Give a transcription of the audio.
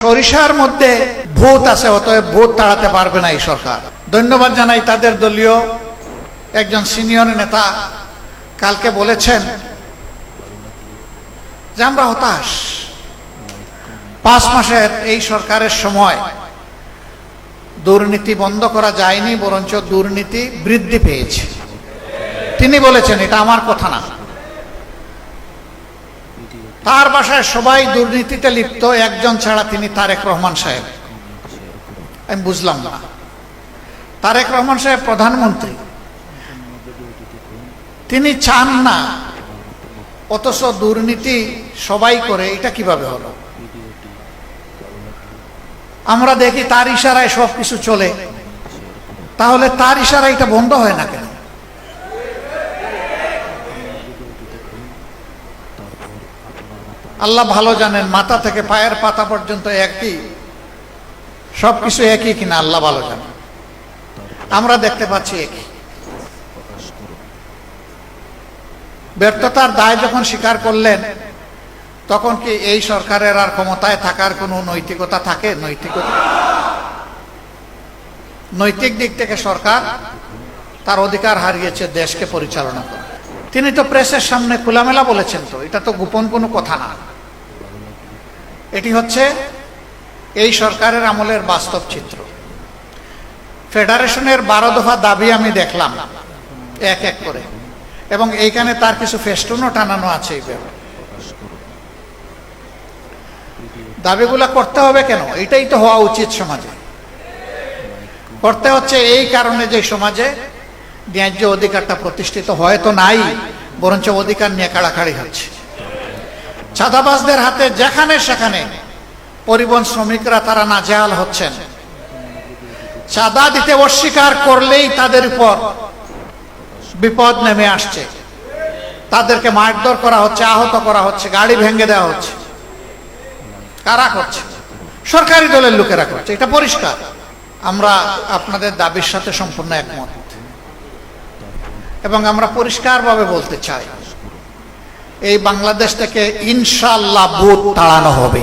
সরিষার মধ্যে ভূত আছে, অতএব ভূত তাড়াতে পারবে না এই সরকার। ধন্যবাদ জানাই তাদের দলীয় একজন সিনিয়র নেতা কালকে বলেছেন যে আমরা হতাশ, 5 মাসের এই সরকারের সময় দুর্নীতি বন্ধ করা যায়নি, বরঞ্চ দুর্নীতি বৃদ্ধি পেয়েছে। তিনি বলেছেন, এটা আমার কথা না। তার বাসায় সবাই দুর্নীতিতে লিপ্ত, একজন ছাড়া, তিনি তারেক রহমান সাহেব। আমি বুঝলাম না, তারেক রহমান সাহেব প্রধানমন্ত্রী, তিনি চান না, অথচ দুর্নীতি সবাই করে, এটা কিভাবে হলো? আমরা দেখি তার ইশারায় সবকিছু চলে, তাহলে তার ইশারায় এটা বন্ধ হয় না কেন? আল্লাহ ভালো জানেন, মাথা থেকে পায়ের পাতা পর্যন্ত একই, সবকিছু একই কিনা আল্লাহ ভালো জানেন। আমরা দেখতে পাচ্ছি একই। ব্যর্থতার দায় যখন স্বীকার করলেন, তখন কি এই সরকারের আর ক্ষমতায় থাকার কোনো নৈতিকতা থাকে? নৈতিক দিক থেকে সরকার তার অধিকার হারিয়েছে দেশকে পরিচালনা করে। তিনি তো প্রেসের সামনে খোলামেলা বলেছেন, তো এটা তো গোপন কোনো কথা না। এটি হচ্ছে এই সরকারের আমলের বাস্তব চিত্র। ফেডারেশনের 12 দফা দাবি আমি দেখলাম এক এক করে, এবং এইখানে তার কিছু ফেস্টুনও টানানো আছে। এই ব্যাপারে দাবিগুলা করতে হবে কেন? এটাই তো হওয়া উচিত সমাজে। করতে হচ্ছে এই কারণে যে সমাজে ন্যায্য অধিকারটা প্রতিষ্ঠিত হয়তো নাই, বরঞ্চ অধিকার নিয়ে কাড়াকাড়ি হচ্ছে। চাঁদাবাজদের হাতে যেখানে সেখানে পরিবহন শ্রমিকরা তারা নাজেহাল হচ্ছেন। চাঁদা দিতে অস্বীকার করলেই তাদের উপর বিপদ নেমে আসছে, তাদেরকে মারধর করা হচ্ছে, আহত করা হচ্ছে, গাড়ি ভেঙে দেওয়া হচ্ছে। কারা করছে? সরকারি দলের লোকেরা করছে, এটা পরিষ্কার। আমরা আপনাদের দাবির সাথে সম্পূর্ণ একমত, এবং আমরা পরিষ্কারভাবে বলতে চাই, এই বাংলাদেশ থেকে ইনশাআল্লাহ ভূত তাড়ানো হবে।